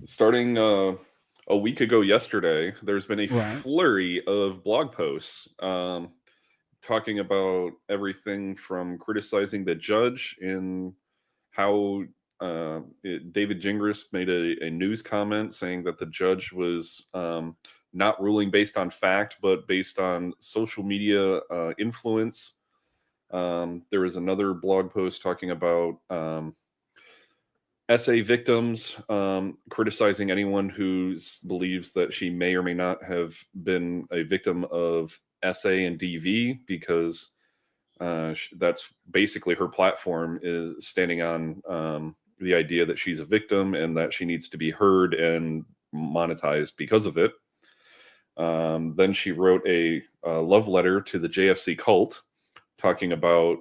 Starting a week ago yesterday, there's been a Right. flurry of blog posts talking about everything from criticizing the judge in how David Gingras made a news comment saying that the judge was not ruling based on fact, but based on social media influence. There was another blog post talking about SA victims, criticizing anyone who believes that she may or may not have been a victim of SA and DV, because that's basically her platform, is standing on the idea that she's a victim and that she needs to be heard and monetized because of it. Then she wrote a love letter to the JFC cult, talking about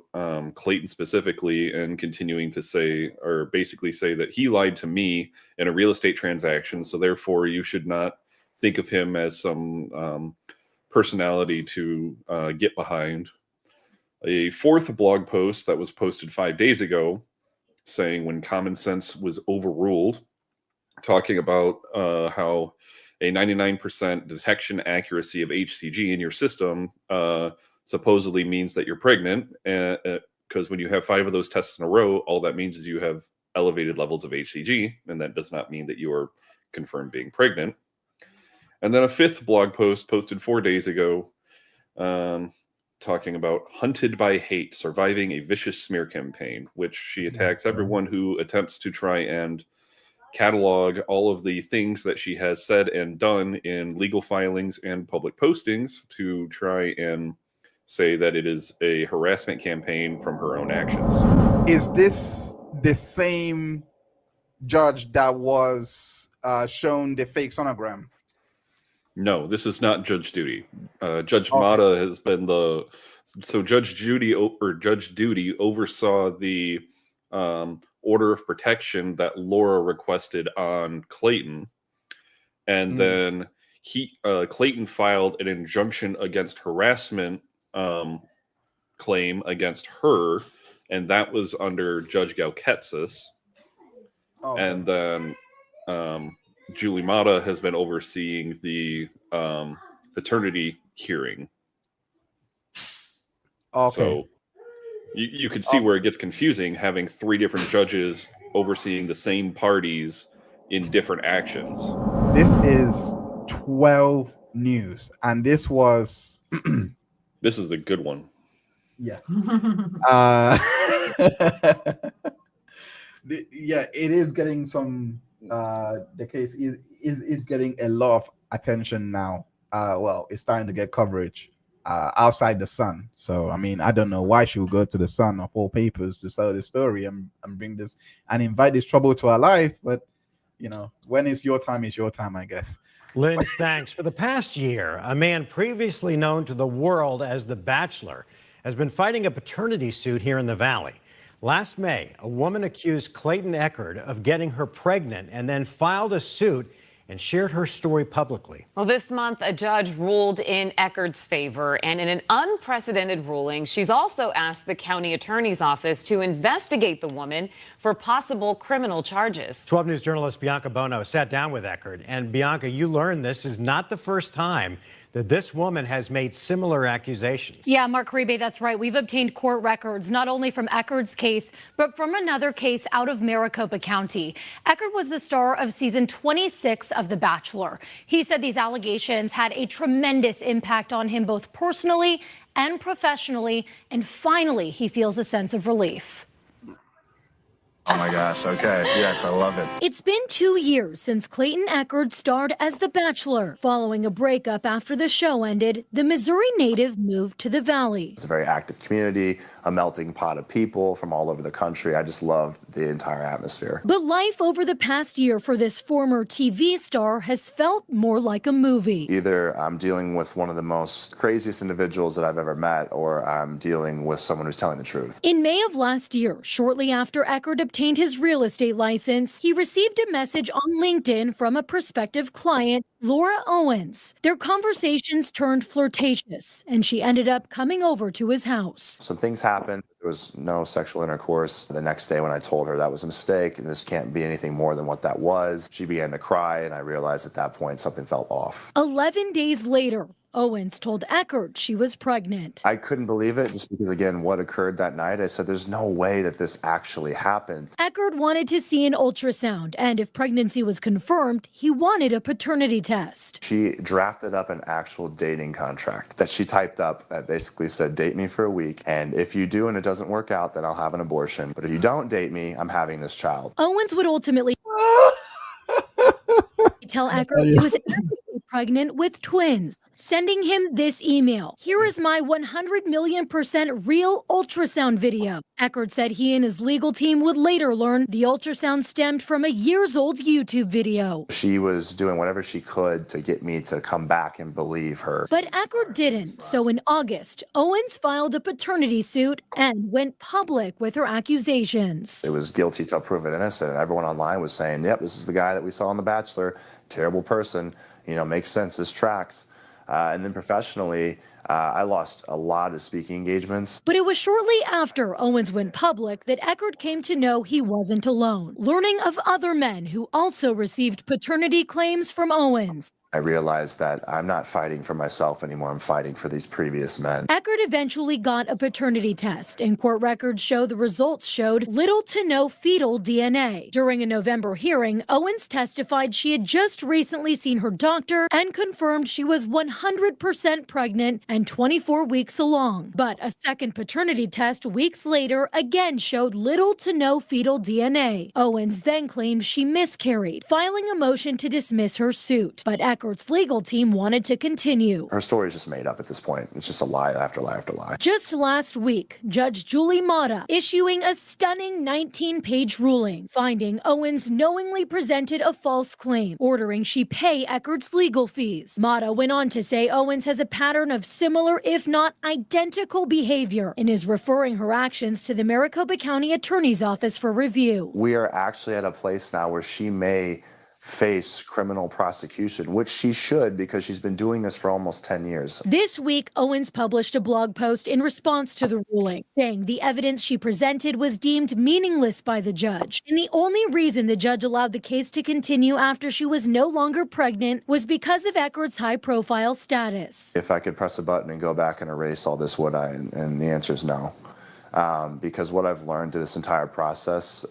Clayton specifically, and continuing to say, or basically say, that he lied to me in a real estate transaction, so therefore you should not think of him as some personality to get behind. A fourth blog post that was posted 5 days ago, saying when common sense was overruled, talking about how a 99% detection accuracy of HCG in your system supposedly means that you're pregnant, because when you have 5 of those tests in a row, all that means is you have elevated levels of HCG, and that does not mean that you are confirmed being pregnant. And then a fifth blog post posted 4 days ago, talking about hunted by hate, surviving a vicious smear campaign, which she attacks everyone who attempts to try and catalog all of the things that she has said and done in legal filings and public postings to try and say that it is a harassment campaign from her own actions. Is this the same judge that was shown the fake sonogram? No, this is not Judge Duty. Judge Mata has been Judge Duty oversaw the order of protection that Laura requested on Clayton, and then Clayton filed an injunction against harassment claim against her, and that was under Judge Gauketsis. And then Julie Mata has been overseeing the paternity hearing. So you can see where it gets confusing, having 3 different judges overseeing the same parties in different actions. This is 12 news, and this was this is a good one. Yeah. Yeah, it is getting some the case is getting a lot of attention now. Well, it's starting to get coverage outside the Sun. So I mean, I don't know why she would go to the Sun of all papers to sell this story and bring this and invite this trouble to our life. But you know, when it's your time, I guess. Lynn, thanks. For the past year, a man previously known to the world as the Bachelor has been fighting a paternity suit here in the Valley. Last May, a woman accused Clayton Echard of getting her pregnant and then filed a suit and shared her story publicly. Well, this month, a judge ruled in Echard's favor, and in an unprecedented ruling, she's also asked the county attorney's office to investigate the woman for possible criminal charges. 12 News journalist Bianca Bono sat down with Echard, and Bianca, you learned this is not the first time that this woman has made similar accusations. Yeah, Mark Caribe, that's right. We've obtained court records, not only from Echard's case, but from another case out of Maricopa County. Echard was the star of season 26 of The Bachelor. He said these allegations had a tremendous impact on him, both personally and professionally. And finally, he feels a sense of relief. Oh my gosh, okay. Yes, I love it. It's been 2 years since Clayton Echard starred as The Bachelor. Following a breakup after the show ended, the Missouri native moved to the Valley. It's a very active community, a melting pot of people from all over the country. I just loved the entire atmosphere. But life over the past year for this former TV star has felt more like a movie. Either I'm dealing with one of the most craziest individuals that I've ever met, or I'm dealing with someone who's telling the truth. In May of last year, shortly after Echard obtained obtained his real estate license, he received a message on LinkedIn from a prospective client, Laura Owens. Their conversations turned flirtatious, and she ended up coming over to his house. Some things happened. There was no sexual intercourse. The next day when I told her that was a mistake and this can't be anything more than what that was, she began to cry, and I realized at that point something felt off. 11 days later, Owens told Echard she was pregnant. I couldn't believe it just because, again, what occurred that night, I said, there's no way that this actually happened. Echard wanted to see an ultrasound, and if pregnancy was confirmed, he wanted a paternity test. She drafted up an actual dating contract that she typed up that basically said, date me for a week, and if you do and it doesn't work out, then I'll have an abortion. But if you don't date me, I'm having this child. Owens would ultimately tell Echard he was pregnant with twins, sending him this email. Here is my 100,000,000% real ultrasound video. Echard said he and his legal team would later learn the ultrasound stemmed from a years-old YouTube video. She was doing whatever she could to get me to come back and believe her. But Echard didn't. So in August, Owens filed a paternity suit and went public with her accusations. It was guilty till proven innocent. Everyone online was saying, yep, this is the guy that we saw on The Bachelor. Terrible person. You know, makes sense, this tracks. And then professionally, I lost a lot of speaking engagements. But it was shortly after Owens went public that Echard came to know he wasn't alone, learning of other men who also received paternity claims from Owens. I realized that I'm not fighting for myself anymore. I'm fighting for these previous men. Echard eventually got a paternity test, and court records show the results showed little to no fetal DNA. During a November hearing, Owens testified she had just recently seen her doctor and confirmed she was 100% pregnant and 24 weeks along. But a second paternity test weeks later again showed little to no fetal DNA. Owens then claimed she miscarried, filing a motion to dismiss her suit. But Echard's legal team wanted to continue. Her story is just made up at this point. It's just a lie after lie after lie. Just last week, Judge Julie Mata issuing a stunning 19-page ruling, finding Owens knowingly presented a false claim, ordering she pay Echard's legal fees. Mata went on to say Owens has a pattern of similar, if not identical, behavior and is referring her actions to the Maricopa County Attorney's Office for review. We are actually at a place now where she may face criminal prosecution, which she should because she's been doing this for almost 10 years. This week, Owens published a blog post in response to the ruling, saying the evidence she presented was deemed meaningless by the judge. And the only reason the judge allowed the case to continue after she was no longer pregnant was because of Echard's high-profile status. If I could press a button and go back and erase all this, would I? And the answer is no. Because what I've learned through this entire process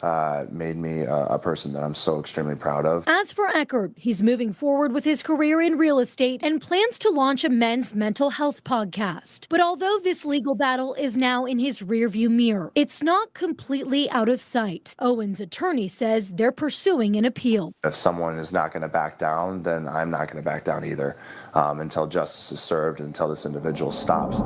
made me a person that I'm so extremely proud of. As for Echard, he's moving forward with his career in real estate and plans to launch a men's mental health podcast. But although this legal battle is now in his rearview mirror, it's not completely out of sight. Owens' attorney says they're pursuing an appeal. If someone is not going to back down, then I'm not going to back down either until justice is served, until this individual stops.